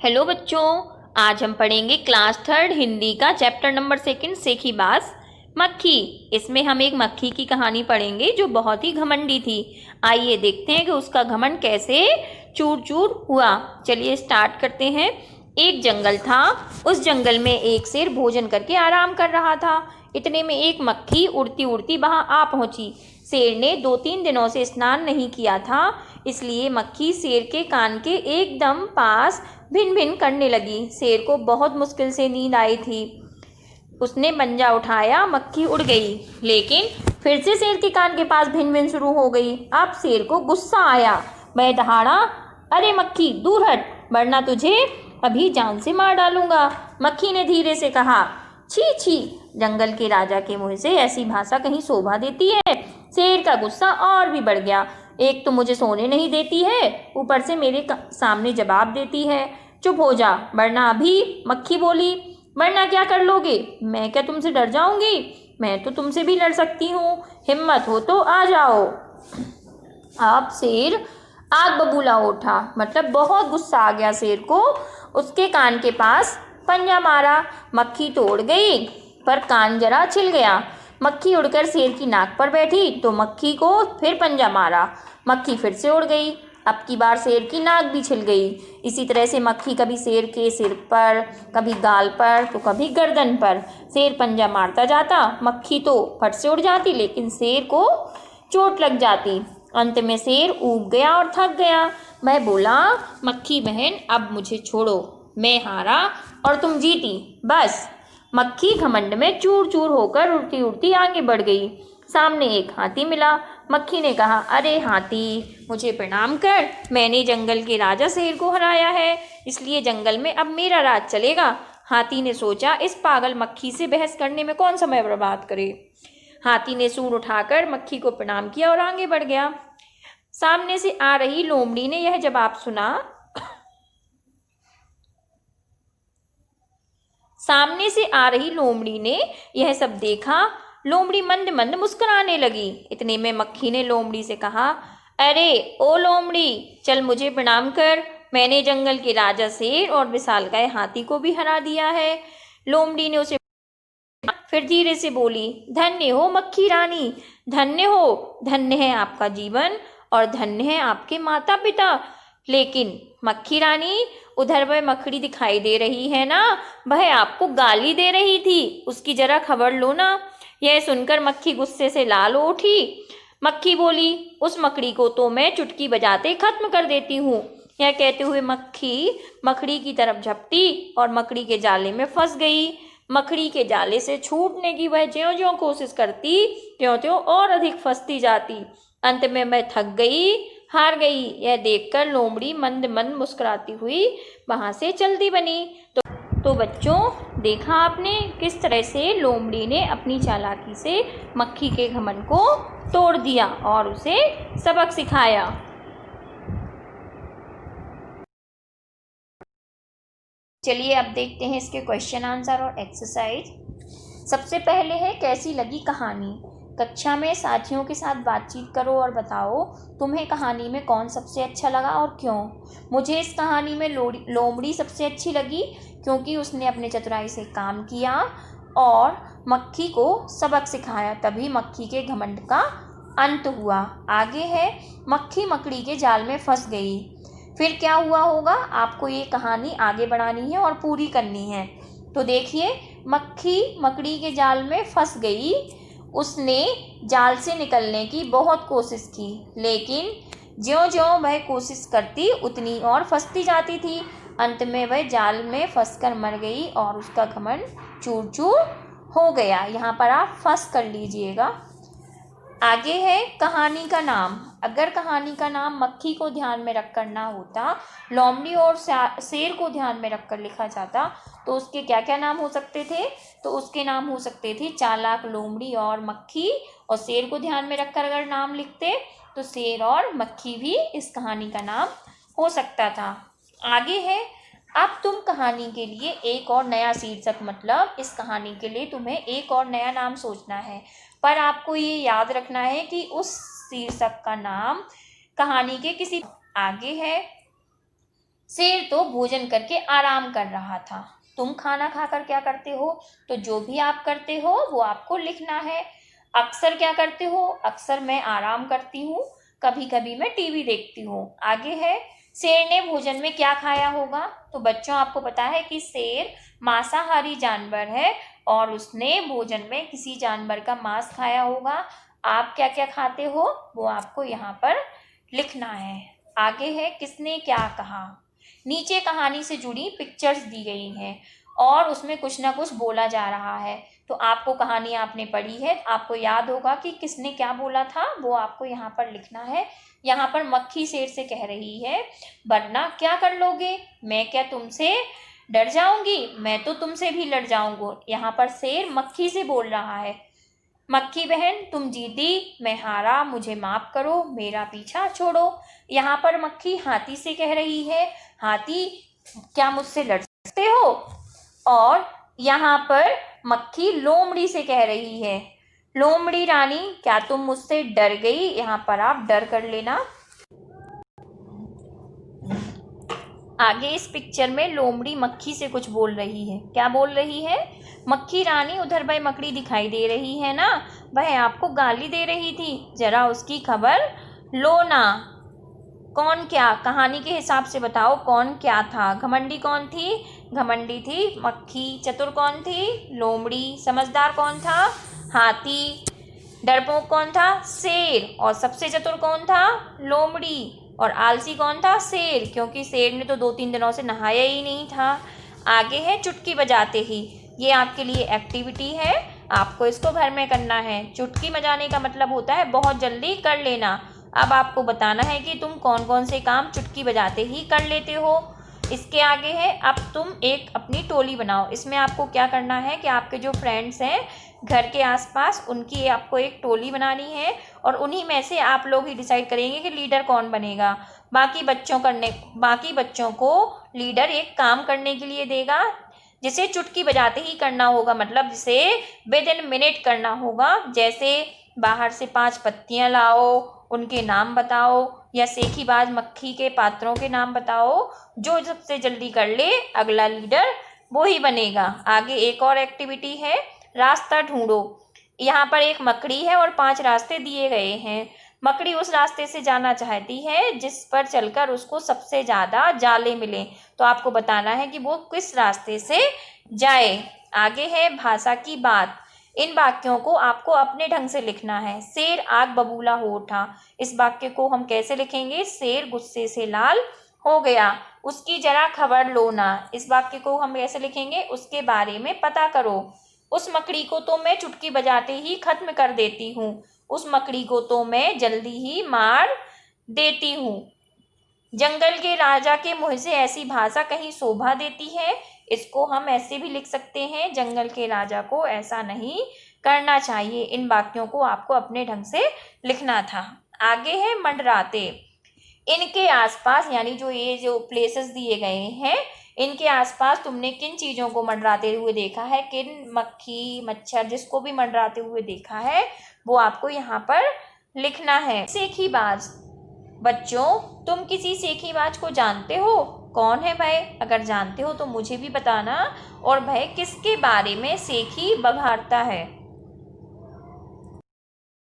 Hello बच्चों, आज हम पढ़ेंगे क्लास थर्ड हिंदी का चैप्टर नंबर 2 सेखी बास मक्खी। इसमें हम एक मक्खी की कहानी पढ़ेंगे जो बहुत ही घमंडी थी। आइए देखते हैं कि उसका घमंड कैसे चूर चूर हुआ। चलिए स्टार्ट करते हैं। एक जंगल था। उस जंगल में एक शेर भोजन करके आराम कर रहा था। इतने में एक मक्खी उड़ती उड़ती वहां आ पहुंची। शेर ने 2-3 दिनों से स्नान नहीं किया था, इसलिए मक्खी शेर के कान के एकदम पास भिन भिन करने लगी। शेर को बहुत मुश्किल से नींद आई थी। उसने पंजा उठाया, मक्खी उड़ गई, लेकिन फिर से शेर के कान के पास भिन भिन शुरू हो गई। अब शेर को गुस्सा आया। वह दहाड़ा, अरे मक्खी दूर हट, वरना तुझे अभी जान से मार डालूंगा। मक्खी ने धीरे से कहा, छी छी, जंगल के राजा के मुंह से ऐसी भाषा कहीं शोभा देती है। शेर का गुस्सा और भी बढ़ गया। एक तो मुझे सोने नहीं देती है, ऊपर से मेरे सामने जवाब देती है। चुप हो जा, वरना अभी। मक्खी बोली, वरना क्या कर लोगे? मैं क्या तुमसे डर जाऊंगी? मैं तो तुमसे भी लड़ सकती हूँ। हिम्मत हो तो आ जाओ। अब शेर आग बबूला उठा, मतलब बहुत गुस्सा आ गया शेर को। उसके कान के पास पंजा मारा। मक्खी तो उड़ गई, पर कान जरा छिल गया। मक्खी उड़कर शेर की नाक पर बैठी तो मक्खी को फिर पंजा मारा। मक्खी फिर से उड़ गई। अब की बार शेर की नाक भी छिल गई। इसी तरह से मक्खी कभी शेर के सिर पर, कभी गाल पर, तो कभी गर्दन पर। शेर पंजा मारता जाता, मक्खी तो फट से उड़ जाती, लेकिन शेर को चोट लग जाती। अंत में शेर ऊब गया और थक गया। वह बोला, मक्खी बहन, अब मुझे छोड़ो। मैं हारा और तुम जीती, बस। मक्खी घमंड में चूर चूर होकर उड़ती उड़ती आगे बढ़ गई। सामने एक हाथी मिला। मक्खी ने कहा, अरे हाथी, मुझे प्रणाम कर। मैंने जंगल के राजा शेर को हराया है, इसलिए जंगल में अब मेरा राज चलेगा। हाथी ने सोचा, इस पागल मक्खी से बहस करने में कौन समय बर्बाद करे। हाथी ने सूंड उठाकर मक्खी को प्रणाम किया और आगे बढ़ गया। सामने से आ रही लोमड़ी ने यह जवाब सुना। सामने से आ रही लोमड़ी ने यह सब देखा। लोमड़ी मंद मंद मुस्कुराने लगी। इतने में मक्खी ने लोमड़ी से कहा, अरे ओ लोमड़ी, चल मुझे प्रणाम कर। मैंने जंगल के राजा शेर और विशालकाय हाथी को भी हरा दिया है। लोमड़ी ने उसे फिर धीरे से बोली, धन्य हो मक्खी रानी, धन्य हो, धन्य है आपका जीवन और धन्य है आपके माता पिता। लेकिन मक्खी रानी, उधर वह मकड़ी दिखाई दे रही है ना, वह आपको गाली दे रही थी, उसकी जरा खबर लो ना। यह सुनकर मक्खी गुस्से से लाल हो उठी। मक्खी बोली, उस मकड़ी को तो मैं चुटकी बजाते खत्म कर देती हूँ। यह कहते हुए मक्खी मकड़ी की तरफ झपटी और मकड़ी के जाले में फंस गई। मकड़ी के जाले से छूटने की वह ज्यों-ज्यों कोशिश करती, त्यों-त्यों और अधिक फंसती जाती। अंत में मैं थक गई, हार गई। यह देखकर लोमड़ी मंद मंद मुस्कुराती हुई वहां से चलती बनी। तो बच्चों, देखा आपने किस तरह से लोमड़ी ने अपनी चालाकी से मक्खी के घमंड को तोड़ दिया और उसे सबक सिखाया। चलिए अब देखते हैं इसके क्वेश्चन आंसर और एक्सरसाइज। सबसे पहले है, कैसी लगी कहानी। कक्षा में साथियों के साथ बातचीत करो और बताओ तुम्हें कहानी में कौन सबसे अच्छा लगा और क्यों। मुझे इस कहानी में लोमड़ी सबसे अच्छी लगी, क्योंकि उसने अपने चतुराई से काम किया और मक्खी को सबक सिखाया, तभी मक्खी के घमंड का अंत हुआ। आगे है, मक्खी मकड़ी के जाल में फंस गई। फिर क्या हुआ होगा, आपको ये कहानी आगे बढ़ानी है और पूरी करनी है। तो देखिए, मक्खी मकड़ी के जाल में फंस गई। उसने जाल से निकलने की बहुत कोशिश की, लेकिन ज्यों-ज्यों वह कोशिश करती उतनी और फंसती जाती थी। अंत में वह जाल में फंसकर मर गई और उसका घमंड चूर चूर हो गया। यहाँ पर आप फंस कर लीजिएगा। आगे है, कहानी का नाम। अगर कहानी का नाम मक्खी को ध्यान में रखकर ना होता, लोमड़ी और शेर को ध्यान में रखकर लिखा जाता, तो उसके क्या क्या नाम हो सकते थे? तो उसके नाम हो सकते थे चालाक लोमड़ी और मक्खी। और शेर को ध्यान में रखकर अगर नाम लिखते तो शेर और मक्खी भी इस कहानी का नाम हो सकता था। आगे है, अब तुम कहानी के लिए एक और नया शीर्षक, मतलब इस कहानी के लिए तुम्हें एक और नया नाम सोचना है, पर आपको ये याद रखना है कि उस शीर्षक का नाम कहानी के किसी। आगे है, शेर तो भोजन करके आराम कर रहा था। तुम खाना खाकर क्या करते हो? तो जो भी आप करते हो वो आपको लिखना है। अक्सर क्या करते हो? अक्सर मैं आराम करती हूँ, कभी कभी मैं टीवी देखती हूँ। आगे है, शेर ने भोजन में क्या खाया होगा? तो बच्चों आपको पता है कि शेर मांसाहारी जानवर है और उसने भोजन में किसी जानवर का मांस खाया होगा। आप क्या क्या खाते हो वो आपको यहाँ पर लिखना है। आगे है, किसने क्या कहा? नीचे कहानी से जुड़ी पिक्चर्स दी गई हैं और उसमें कुछ ना कुछ बोला जा रहा है। तो आपको कहानी आपने पढ़ी है, आपको याद होगा कि किसने क्या बोला था, वो आपको यहाँ पर लिखना है। यहाँ पर मक्खी शेर से कह रही है, वरना क्या कर लोगे? मैं क्या तुमसे डर जाऊंगी? मैं तो तुमसे भी लड़ जाऊंगा। यहाँ पर शेर मक्खी से बोल रहा है, मक्खी बहन तुम जीती, मैं हारा, मुझे माफ करो, मेरा पीछा छोड़ो। यहाँ पर मक्खी हाथी से कह रही है, हाथी क्या मुझसे लड़ सकते हो? और यहाँ पर मक्खी लोमड़ी से कह रही है, लोमड़ी रानी क्या तुम मुझसे डर गई? यहाँ पर आप डर कर लेना। आगे इस पिक्चर में लोमड़ी मक्खी से कुछ बोल रही है। क्या बोल रही है? मक्खी रानी उधर भाई मकड़ी दिखाई दे रही है ना, वह आपको गाली दे रही थी, जरा उसकी खबर लो ना। कौन क्या? कहानी के हिसाब से बताओ कौन क्या था? घमंडी कौन थी? घमंडी थी मक्खी। चतुर कौन थी? लोमड़ी। समझदार कौन था? हाथी। डरपोक कौन था? शेर। और सबसे चतुर कौन था? लोमड़ी। और आलसी कौन था? शेर, क्योंकि शेर ने तो 2-3 दिनों से नहाया ही नहीं था। आगे है, चुटकी बजाते ही। ये आपके लिए एक्टिविटी है, आपको इसको घर में करना है। चुटकी बजाने का मतलब होता है बहुत जल्दी कर लेना। अब आपको बताना है कि तुम कौन कौन से काम चुटकी बजाते ही कर लेते हो। इसके आगे है, अब तुम एक अपनी टोली बनाओ। इसमें आपको क्या करना है कि आपके जो फ्रेंड्स हैं घर के आसपास, उनकी आपको एक टोली बनानी है और उन्हीं में से आप लोग ही डिसाइड करेंगे कि लीडर कौन बनेगा। बाकी बच्चों को लीडर एक काम करने के लिए देगा जिसे चुटकी बजाते ही करना होगा, मतलब जिसे विदिन मिनट करना होगा। जैसे बाहर से 5 पत्तियां लाओ, उनके नाम बताओ, या सेखीबाज मक्खी के पात्रों के नाम बताओ। जो सबसे जल्दी कर ले अगला लीडर वो ही बनेगा। आगे एक और एक्टिविटी है, रास्ता ढूंढो। यहाँ पर एक मकड़ी है और 5 रास्ते दिए गए हैं। मकड़ी उस रास्ते से जाना चाहती है जिस पर चलकर उसको सबसे ज़्यादा जाले मिले। तो आपको बताना है कि वो किस रास्ते से जाए। आगे है भाषा की बात। इन वाक्यों को आपको अपने ढंग से लिखना है। शेर आग बबूला हो उठा, इस वाक्य को हम कैसे लिखेंगे? शेर गुस्से से लाल हो गया, उसकी जरा खबर लो ना, इस वाक्य को हम कैसे लिखेंगे? उसके बारे में पता करो। उस मकड़ी को तो मैं चुटकी बजाते ही खत्म कर देती हूँ, उस मकड़ी को तो मैं जल्दी ही मार देती हूँ। जंगल के राजा के मुँह से ऐसी भाषा कहीं शोभा देती है। इसको हम ऐसे भी लिख सकते हैं, जंगल के राजा को ऐसा नहीं करना चाहिए। इन वाक्यों को आपको अपने ढंग से लिखना था। आगे है मंडराते। इनके आसपास, यानी जो प्लेसेस दिए गए हैं, इनके आसपास तुमने किन चीज़ों को मंडराते हुए देखा है? किन मक्खी मच्छर जिसको भी मंडराते हुए देखा है वो आपको यहाँ पर लिखना है। सेखीबाज। बच्चों तुम किसी सेखीबाज को जानते हो? कौन है भाई? अगर जानते हो तो मुझे भी बताना। और भाई किसके बारे में सेखी बघारता है?